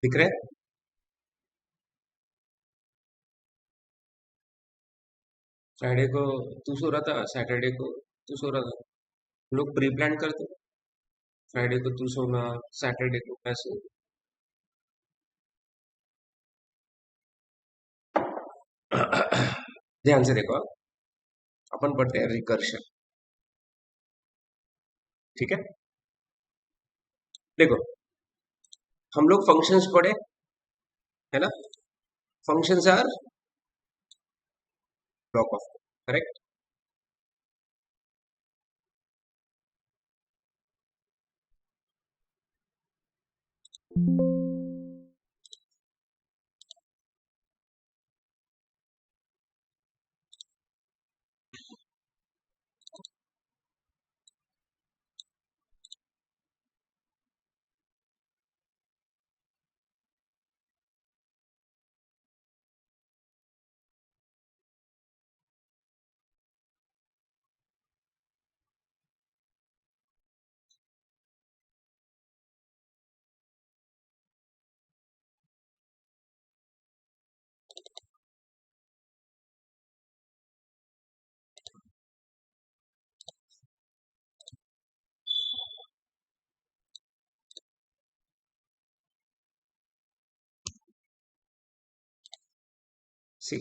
दिख रहा है? फ्राइडे को तू सो रहा था, सैटरडे को तू सो रहा था। हम लोग प्री प्लान करते। फ्राइडे को तू सोना, सैटरडे को मैं सो। ध्यान से देखो, अपन पढ़ते हैं रिकर्शन। ठीक है, देखो, हम लोग फंक्शंस पढ़े, है ना? Functions are block of, correct? See,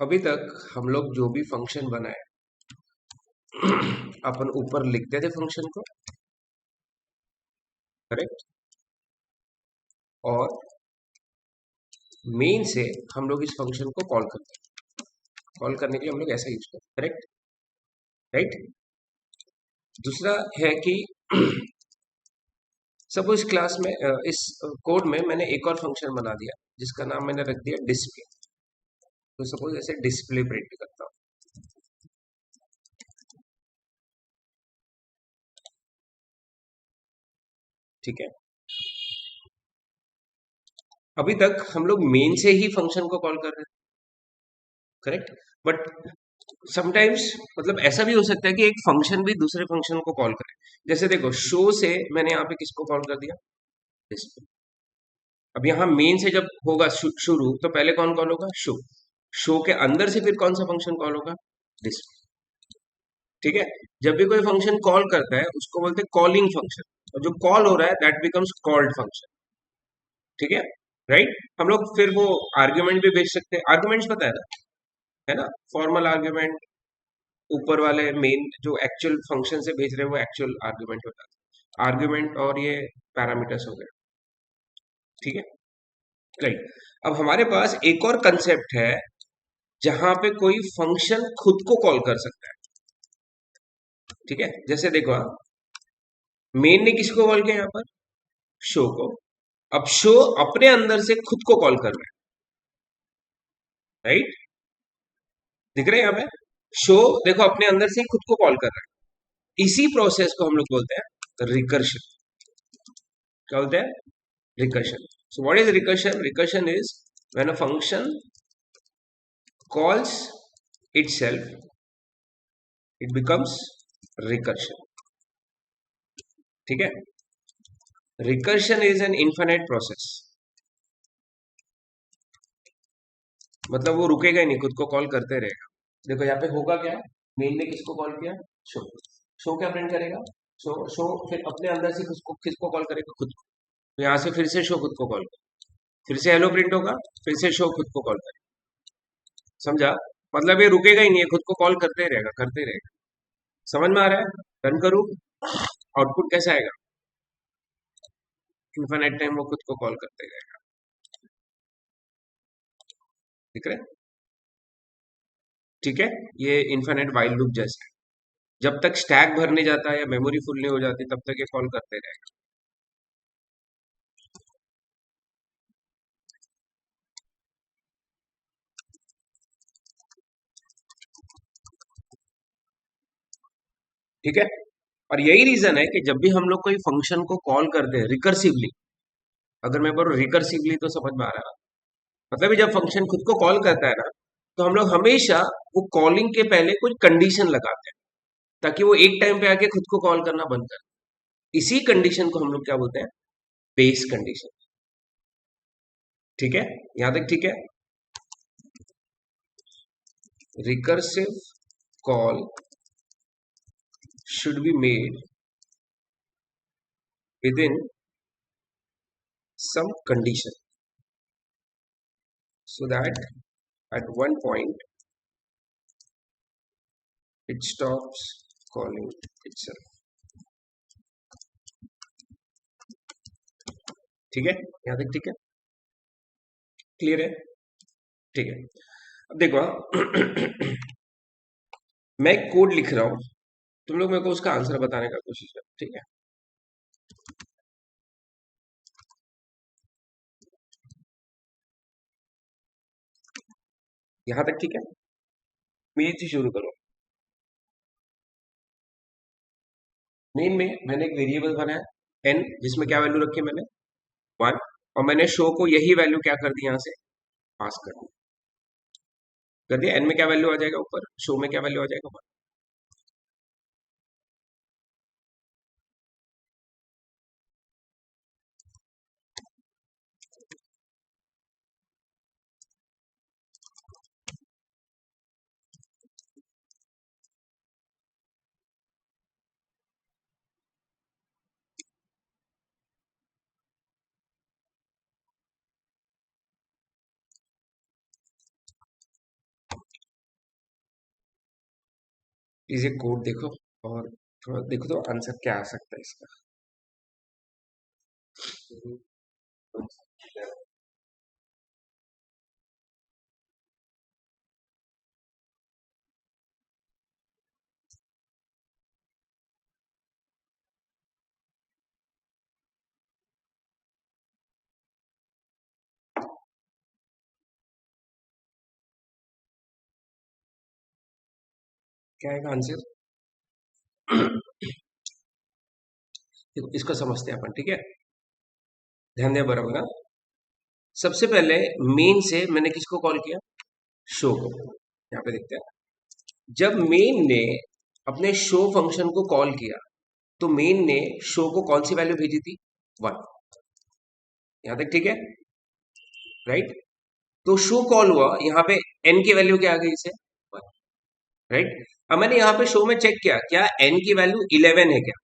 अभी तक हम लोग जो भी फंक्शन बनाए, अपन ऊपर लिखते थे फंक्शन को, करेक्ट? और मेन से हम लोग इस फंक्शन को कॉल करते हैं। कॉल करने के लिए हम लोग ऐसा यूज करते हैं, करेक्ट? राइट? दूसरा है कि सपोज क्लास में इस कोड में मैंने एक और फंक्शन बना दिया जिसका नाम मैंने रख दिया डिस्प्ले। तो सपोज ऐसे डिस्प्ले प्रिंट करता हूँ। ठीक है, अभी तक हम लोग मेन से ही फंक्शन को कॉल कर रहे हैं, करेक्ट? बट समटाइम्स मतलब ऐसा भी हो सकता है कि एक फंक्शन भी दूसरे फंक्शन को कॉल करे। जैसे देखो, शो से मैंने यहाँ पे किसको कॉल कर दिया? डिस्प्ले। अब यहाँ मेन से जब होगा शुरू, तो पहले कौन कॉल होगा? शो। शो के अंदर से फिर कौन सा फंक्शन कॉल होगा? डिस्प्ले। ठीक है, जब भी कोई फंक्शन कॉल करता है उसको बोलते हैं कॉलिंग फंक्शन, और जो कॉल हो रहा है दैट बिकम्स कॉल्ड फंक्शन। ठीक है, राइट? हम लोग फिर वो आर्ग्यूमेंट भी भेज सकते हैं। आर्ग्यूमेंट्स पता है ना? है ना? फॉर्मल आर्ग्यूमेंट, ऊपर वाले मेन जो एक्चुअल फंक्शन से भेज रहे हैं वो एक्चुअल आर्ग्यूमेंट होता है। आर्ग्यूमेंट और ये पैरामीटर्स हो गए। ठीक है, राइट? अब हमारे पास एक और कंसेप्ट है जहां पे कोई फंक्शन खुद को कॉल कर सकता है। ठीक है, जैसे देखो, मेन ने किसको कॉल किया यहाँ पर? शो को। अब शो अपने अंदर से खुद को कॉल कर रहा है, राइट? दिख रहे हैं यहाँ पे? शो देखो अपने अंदर से ही खुद को कॉल कर रहा है। इसी प्रोसेस को हम लोग बोलते हैं रिकर्शन। क्या बोलते हैं? Recursion. So what is recursion? Recursion is when a function calls itself, it becomes recursion. ठीक है, recursion is an infinite process. मतलब वो रुकेगा ही नहीं, खुद को कॉल करते रहेगा। देखो यहाँ पे होगा क्या, मेन ने किसको कॉल किया? शो। शो क्या प्रिंट करेगा? शो। शो फिर अपने अंदर से किसको कॉल करेगा? खुद को। तो यहाँ से फिर से शो खुद को कॉल करेगा, फिर से हेलो प्रिंट होगा, फिर से शो खुद को कॉल करेगा। समझा? मतलब ये रुकेगा ही नहीं है, खुद को कॉल करते रहेगा, करते रहेगा। समझ में आ रहा है? रन करूँ, आउटपुट कैसा आएगा? इन्फिनिट टाइम वो खुद को कॉल करते रहेगा। ठीक है, ठीक है, ये इन्फिनिट वाइल लूप जैसा है। जब तक स्टैक भरने जाता है या मेमोरी फुल नहीं हो जाती तब तक ये कॉल करते रहेगा। ठीक है, और यही रीजन है कि जब भी हम लोग कोई फंक्शन को कॉल करते हैं रिकर्सिवली, अगर मैं बोलूँ रिकर्सिवली तो समझ में आ रहा है। मतलब ये जब फंक्शन खुद को कॉल करता है ना, तो हम लोग हमेशा वो कॉलिंग के पहले कुछ कंडीशन लगाते हैं ताकि वो एक टाइम पे आके खुद को कॉल करना बंद कर। इसी कंडीशन को हम लोग क्या बोलते हैं? Base condition. ठीक है, यहां तक ठीक है। Recursive call should be made within some condition so that at one point it stops calling itself. ठीक है, यहां तक ठीक है, क्लियर है, ठीक है। अब देखो मैं एक कोड लिख रहा हूं, तुम लोग मेरे को उसका आंसर बताने का कोशिश करो, ठीक है। यहां तक ठीक है, मेन से शुरू करो। मेन में मैंने एक वेरिएबल बनाया n, जिसमें क्या वैल्यू रखी मैंने 1, और मैंने शो को यही वैल्यू क्या कर दी, यहां से पास कर दिया। n में क्या वैल्यू आ जाएगा ऊपर, शो में क्या वैल्यू आ जाएगा ऊपर। प्लीज ये कोड देखो और थोड़ा देखो तो आंसर क्या आ सकता है इसका। क्या आएगा आंसर, देखो इसको समझते हैं अपन, ठीक है, ध्यान दिया बराबर। हाँ? सबसे पहले मेन से मैंने किसको कॉल किया, शो को। यहाँ पे देखते हैं, जब मेन ने अपने शो फंक्शन को कॉल किया तो मेन ने शो को कौन सी वैल्यू भेजी थी, 1। यहां तक ठीक है, राइट। तो शो कॉल हुआ, यहाँ पे n की वैल्यू क्या आ गई इसे, 1, राइट। अब मैंने यहाँ पे शो में चेक किया, क्या n की वैल्यू 11 है क्या,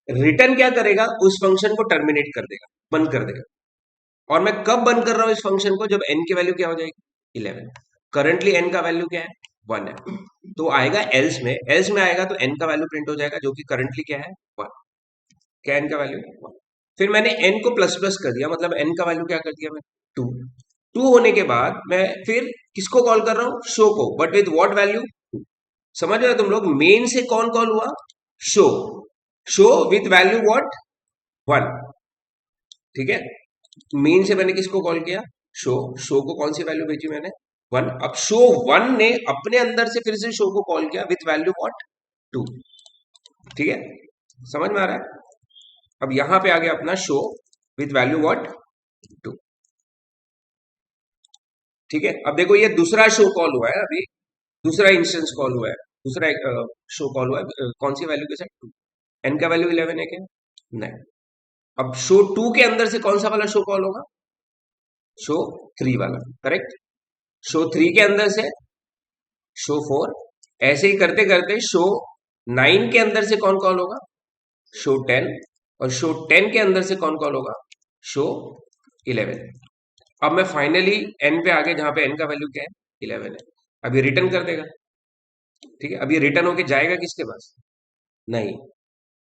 रिटर्न क्या करेगा, उस फंक्शन को टर्मिनेट कर देगा, बंद कर देगा। और मैं कब बंद कर रहा हूं इस फंक्शन को, जब n की वैल्यू क्या हो जाएगी, 11। करंटली n का वैल्यू क्या है, 1 है। तो आएगा एल्स में, एल्स में आएगा तो n का वैल्यू प्रिंट हो जाएगा, जो कि करंटली क्या है, 1। क्या n का वैल्यू, 1। फिर मैंने n को प्लस प्लस कर दिया, मतलब n का वैल्यू क्या कर दिया मैं, 2। 2 होने के बाद मैं फिर किसको कॉल कर रहा हूं, शो को, बट विथ व्हाट वैल्यू, समझ रहे हो तुम लोग, मेन से कौन कॉल हुआ, show, show with value what, 1, ठीक है। मेन से मैंने किसको कॉल किया, शो, शो को कौन सी वैल्यू भेजी मैंने, 1। अब शो 1 ने अपने अंदर से फिर से शो को कॉल किया विथ वैल्यू व्हाट, 2, ठीक है, समझ में आ रहा है। अब यहां पे आ गया अपना शो विथ वैल्यू व्हाट, 2, ठीक है। अब देखो ये दूसरा शो कॉल हुआ है, अभी दूसरा इंस्टेंस कॉल हुआ है, दूसरा शो कॉल हुआ है, कौन सी वैल्यू के साथ, 2। एन का वैल्यू 11 है क्या, नहीं। अब शो 2 के अंदर से कौन सा वाला शो कॉल होगा, शो 3 वाला, करेक्ट। शो 3 के अंदर से शो 4, ऐसे ही करते करते शो 9 के अंदर से कौन कॉल होगा, शो 10, और शो 10 के अंदर से कौन कॉल होगा, शो 11। अब मैं फाइनली एन पे आगे, जहां पे एन का वैल्यू क्या है, 11 है। अब ये रिटर्न कर देगा, ठीक है। अब ये रिटर्न होके जाएगा किसके पास, नहीं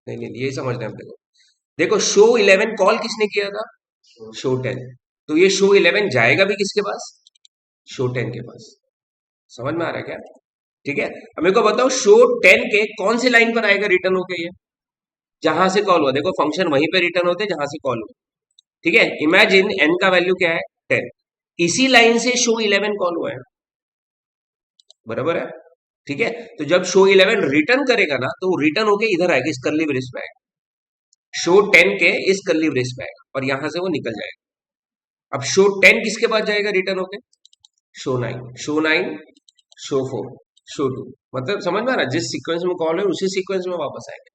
नहीं नहीं, यही समझना है देखो। देखो शो 11 कॉल किसने किया था, शो 10, तो ये शो 11 जाएगा भी किसके पास, शो 10 के पास। समझ में आ रहा है क्या, ठीक है। अब मेरे को बताओ शो 10 के कौन सी लाइन पर आएगा रिटर्न होके, ये जहां से कॉल हुआ, देखो फंक्शन वहीं पे रिटर्न होते जहां से कॉल हुआ, ठीक है। इमेजिन एन का वैल्यू क्या है, 10, इसी लाइन से शो 11 कॉल हुआ है, बराबर है, ठीक है। तो जब शो 11 रिटर्न करेगा ना, तो रिटर्न होके इधर आएगा, इस कर्ली ब्रेस में आएगा, शो 10 के इस कर्ली ब्रेस में आएगा, और यहां से वो निकल जाएगा। अब शो 10 किसके पास जाएगा रिटर्न होके, शो 9, शो 9, शो 4, शो 2, मतलब समझ में आ रहा है, जिस सीक्वेंस में कॉल है उसी सीक्वेंस में वापस आएगा।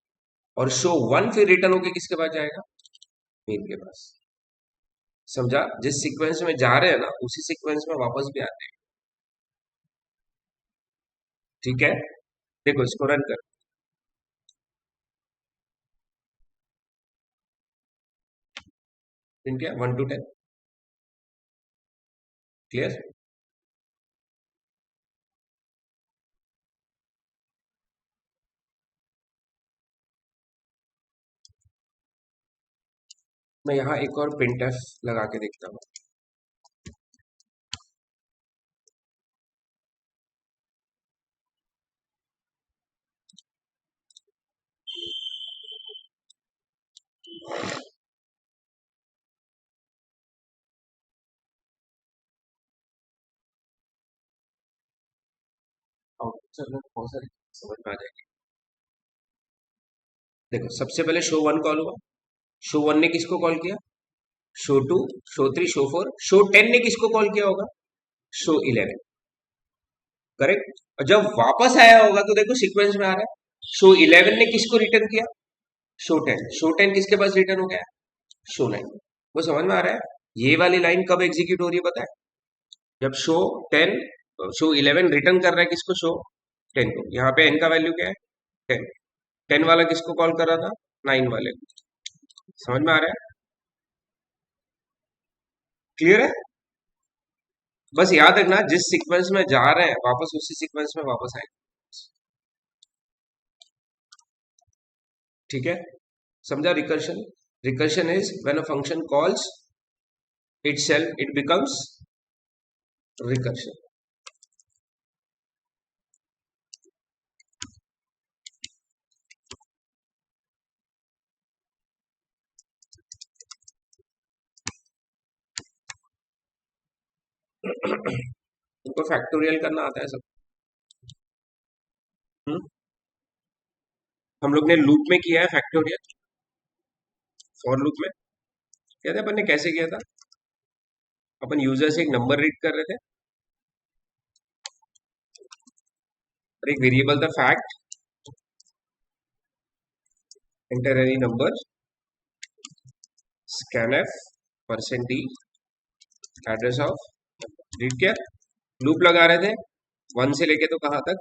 और शो 1 फिर रिटर्न होके किसके पास जाएगा, मेन के पास। समझा? जिस सीक्वेंस में जा रहे हैं ना उसी सीक्वेंस में वापस भी आते हैं। ठीक है, देखो इसको रन कर। ठीक है, 1 to 10 क्लियर। मैं यहाँ एक और printf लगा के देखता हूँ। आउटपुट में बहुत सारी समझ में आ जाएगी। देखो सबसे पहले शो वन कॉल हुआ, शो वन ने किसको कॉल किया? Show two, show three, show four, show ten ने किसको कॉल किया होगा? Show eleven. करेक्ट। और जब वापस आया होगा तो देखो सीक्वेंस में आ रहा है, शो इलेवन ने किसको रिटर्न किया? Show ten. शो टेन किसके पास रिटर्न हो गया? Show nine. वो समझ में आ रहा है? ये वाली लाइन कब एग्जीक्यूट हो रही है पता है? जब show ten, show eleven return कर रहा है किसको? शो टेन को। यहाँ पे एन का वैल्यू क्या है? टेन। टेन वाला किसको कॉल कर रहा था? नाइन वाले को। समझ में आ रहा है? क्लियर है? बस याद रखना जिस सीक्वेंस में जा रहे हैं वापस उसी सीक्वेंस में वापस आएंगे। ठीक है, समझा? Recursion, recursion is when a function calls itself it becomes recursion। उनको फैक्टोरियल करना आता है सब। हम्म? हम लोग ने लूप में किया है फैक्टोरियल, फॉर लूप में किया था अपन ने। कैसे किया था? अपन यूजर से एक नंबर रीड कर रहे थे और एक वेरिएबल था fact, enter any number, scanf %d address of, read किया। लूप लगा रहे थे वन से लेके तो कहां तक?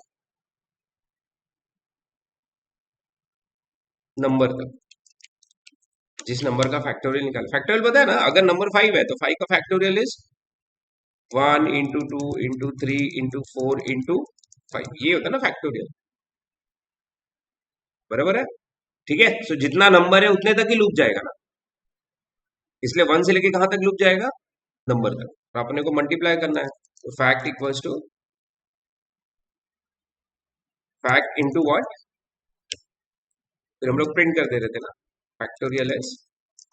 नंबर तक। जिस नंबर का फैक्टोरियल निकाल, फैक्टोरियल पता है ना? अगर नंबर 5 है तो 5 का factorial is 1 into 2 into 3 into 4 into 5। ये होता है ना फैक्टोरियल, बराबर है? ठीक है, सो जितना नंबर है उतने तक ही लूप जाएगा ना, इसलिए वन से लेके कहां तक लूप जाएगा? नंबर तक। तो अपने को मल्टीप्लाई करना है, तो fact equals to fact into what, फिर हम लोग प्रिंट कर दे रहे थे ना, फैक्टोरियल एस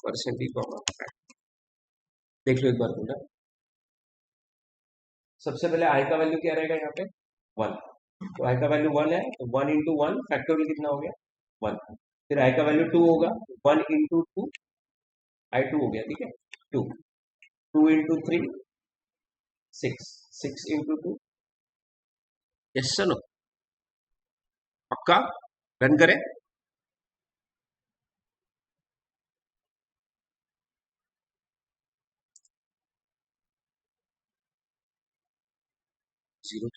% कॉमा फैक्ट। देख लो एक बार पूरा। सबसे पहले आई का वैल्यू क्या रहेगा यहाँ पे? वन। तो आई का वैल्यू वन है तो 1 into 1 फैक्टोरियल कितना हो गया? वन। फिर आई का वैल्यू टू होगा, 1 into 2, आई टू हो गया। ठीक है, टू। 2 into 3 6, 6 into 2। यस चलो, पक्का? रन करें। जीरो।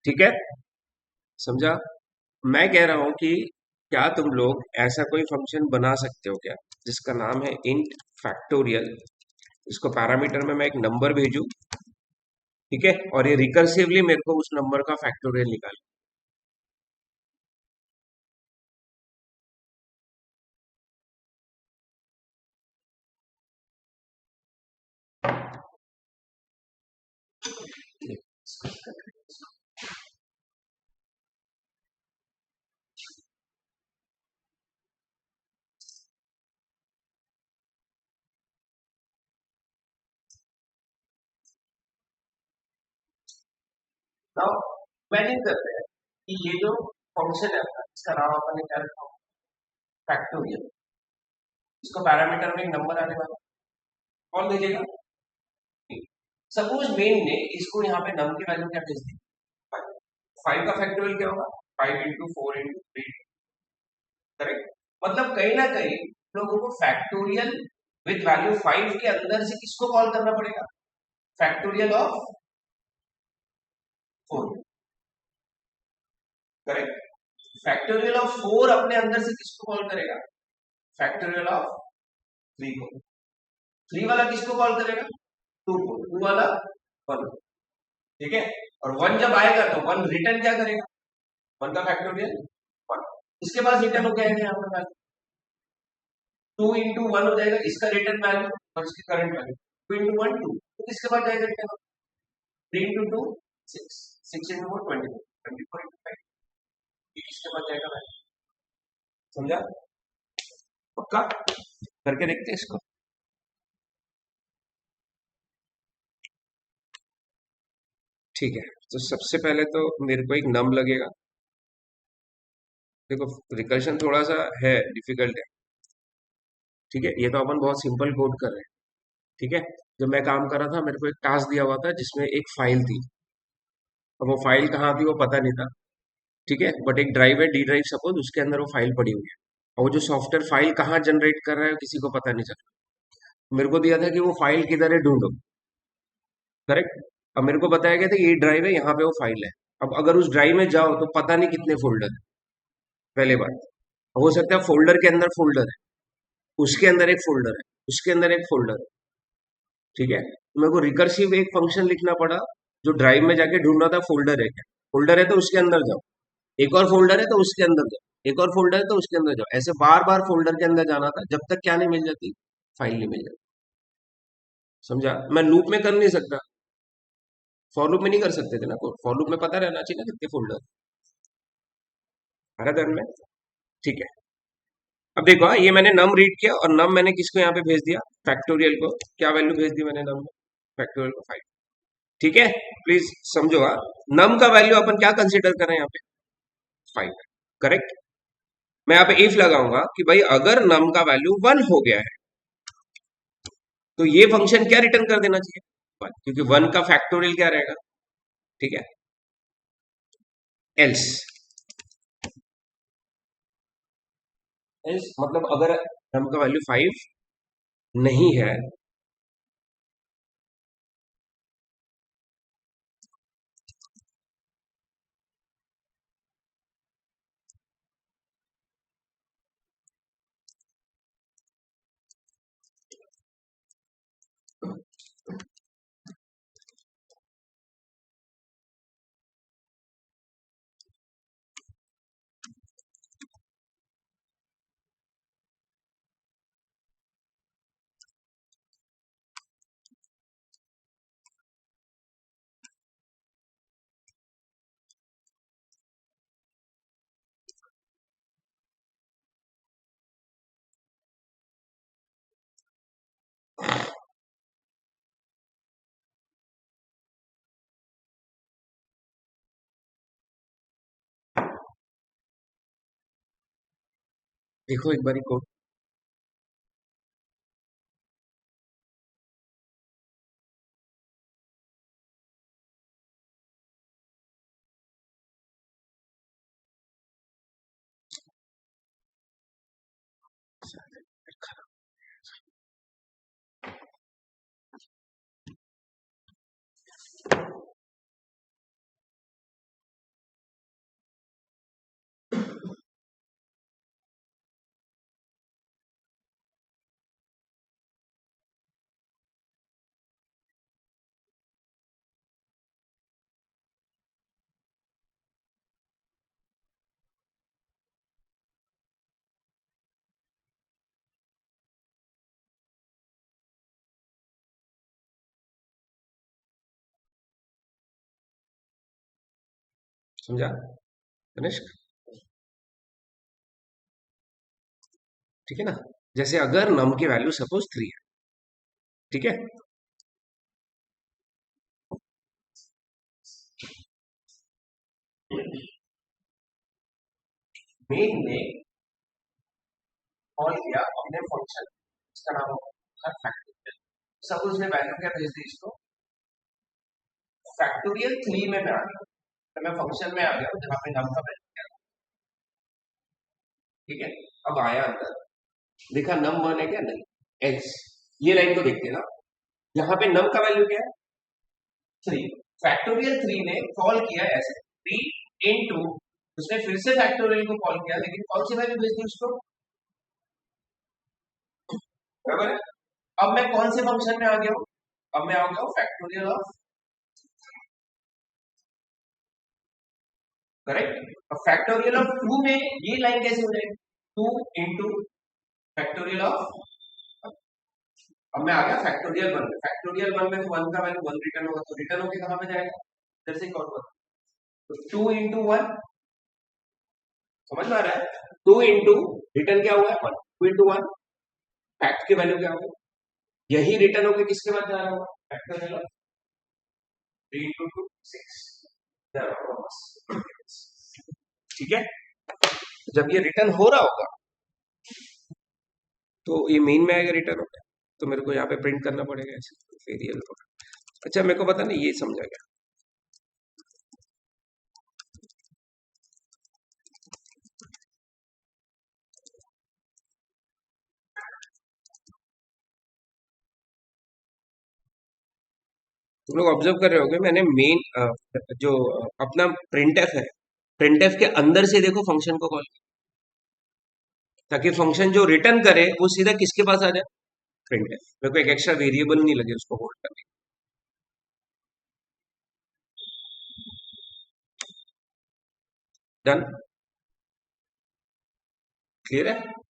ठीक है, समझा? मैं कह रहा हूं कि क्या तुम लोग ऐसा कोई फंक्शन बना सकते हो क्या जिसका नाम है इंट फैक्टोरियल, इसको पैरामीटर में मैं एक नंबर भेजूं, ठीक है, और ये रिकर्सिवली मेरे को उस नंबर का फैक्टोरियल निकाले। नाउ इमेजिन करते हैं कि ये जो फंक्शन है अपना, इसका नाम अपन ने क्या रखा? फैक्टोरियल। इसको पैरामीटर में एक नंबर आने वाला, कौन भेजेगा? सपोज मेन ने इसको यहाँ पे नम की वैल्यू क्या भेज दी? 5। 5 का फैक्टोरियल क्या होगा? 5 इंटू 4 इंटू 3, करेक्ट। मतलब कहीं ना कहीं लोगों को फैक्टोरियल विद वैल्यू 5 के अंदर से किसको कॉल करना पड़ेगा? Factorial of 4, correct. Factorial of 4 अपने अंदर से किसको कॉल करेगा? फैक्टोरियल ऑफ 3 को। 3 वाला किसको कॉल करेगा? 2 को। 2 वाला 1, ठीक है। और 1 जब आएगा तो 1 रिटर्न क्या करेगा? 1 का फैक्टोरियल 1, इसके पास रिटर्न हो जाएगा यहाँ पर 2 इंटू 1 हो जाएगा, इसका रिटर्न वैल्यू और इसकी करंट वैल्यू 2 इंटू 1 2, तो किसके पास जाएगा रिटर्न? 3 इंटू 2 6, 6 इंटू 4 24, 24 इंटू 5, ये किसके पास जाएगा वैल्यू? समझा? पक्का करके देखते हैं इसको। ठीक है, तो सबसे पहले तो मेरे को एक नम लगेगा। देखो रिकर्शन थोड़ा सा है, डिफिकल्ट है, ठीक है। ये तो अपन बहुत सिंपल कोड कर रहे हैं, ठीक है। जब मैं काम कर रहा था मेरे को एक टास्क दिया हुआ था जिसमें एक फाइल थी। अब वो फाइल कहाँ थी वो पता नहीं था, ठीक है। बट एक ड्राइव है, डी ड्राइव सपोज, उसके अंदर वो फाइल पड़ी हुई है। और वो जो सॉफ्टवेयर फाइल कहाँ जनरेट कर रहा है किसी को पता नहीं चल रहा। मेरे को दिया था कि वो फाइल किधर है ढूंढो, करेक्ट। अब मेरे को बताया गया था ये ड्राइव है, यहाँ पे वो फाइल है। अब अगर उस ड्राइव में जाओ तो पता नहीं कितने फोल्डर है, पहले बात। हो सकता है फोल्डर के अंदर फोल्डर है, उसके अंदर एक फोल्डर है, उसके अंदर एक फोल्डर है, ठीक है। तो मेरे को रिकर्सिव एक फंक्शन लिखना पड़ा जो ड्राइव में जाके ढूंढ रहा था फोल्डर है क्या। फोल्डर है तो उसके अंदर जाओ, एक और फोल्डर है तो उसके अंदर जाओ, एक और फोल्डर है तो उसके अंदर जाओ, ऐसे बार बार फोल्डर के अंदर जाना था जब तक क्या नहीं मिल जाती, फाइल नहीं मिल जाती। समझा? मैं लूप में कर नहीं सकता, फॉर लूप में नहीं कर सकते थे ना, फॉर लूप में पता रहना चाहिए ना कितने फोल्डर। हरा ध्यान में, ठीक है। अब देखो हाँ, ये मैंने नम रीड किया और नम मैंने किसको यहाँ पे भेज दिया? फैक्टोरियल को। क्या वैल्यू भेज दी मैंने नम में? फैक्टोरियल को 5, ठीक है। प्लीज समझो हाँ, नम का वैल्यू अपन क्या कंसीडर कर रहे हैं यहाँ पे? 5, करेक्ट। मैं यहाँ पे इफ लगाऊंगा कि भाई अगर नम का वैल्यू 1 हो गया है तो ये फंक्शन क्या रिटर्न कर देना चाहिए? 1, क्योंकि 1 का फैक्टोरियल क्या रहेगा, ठीक है। एल्स, एल्स मतलब अगर नम का वैल्यू 5 नहीं है, देखो एक बार कोड। समझा तनिष्क? ठीक है ना। जैसे अगर नम की वैल्यू सपोज 3 है, ठीक है। मेन ने कॉल किया अपने फंक्शन, इसका नाम होगा फैक्टोरियल। सब उसने वैल्यू क्या भेज दी इसको? फैक्टोरियल 3 में डाल, तो मैं फंक्शन में आ गया हूँ जहाँ पे नम का वैल्यू क्या था। ठीक है, अब आया अंदर, देखा नम वन है क्या, नहीं, एल्स, ये लाइन को देखते हैं ना, यहाँ पे नम का वैल्यू क्या है, थ्री, फैक्टोरियल थ्री ने कॉल किया ऐसे, थ्री इनटू, उसने फिर से फैक्टोरियल को कॉल किया, लेकिन कौन सी वैल्यू भेज दी उसको, बराबर है। अब मैं कौन से फंक्शन में आ गया हूँ, अब मैं आ गया हूँ फैक्टोरियल ऑफ, करेक्ट। अब फैक्टोरियल ऑफ टू में ये लाइन कैसे हो जाएगी, टू इंटू फैक्टोरियल ऑफ, अब मैं आ गया फैक्टोरियल वन में, फैक्टोरियल वन में तो वन का वैल्यू वन रिटर्न होगा, तो रिटर्न होके कहां पे जाएगा, इधर से कॉल होगा, तो टू इंटू वन, समझ में आ रहा है, टू इंटू रिटर्न क्या हुआ है one, two into one, fact की वैल्यू क्या होगी, यही रिटर्न होके किसके बाद जा रहा होगा, factorial of three into two six, ठीक है। जब ये रिटर्न हो रहा होगा तो ये मेन में आएगा रिटर्न होगा, तो मेरे को यहाँ पे प्रिंट करना पड़ेगा ऐसे, वेरिएबल होगा। अच्छा मेरे को पता नहीं, ये समझा गया। तुम लोग ऑब्जर्व कर रहे होगे, मैंने मेन जो अपना प्रिंट एफ है, प्रिंट एफ के अंदर से देखो फंक्शन को कॉल, ताकि फंक्शन जो रिटर्न करे वो सीधा किसके पास आ जाए, प्रिंट एफ, मेरे को एक एक्स्ट्रा वेरिएबल नहीं लगे उसको होल्ड करने। डन, क्लियर है।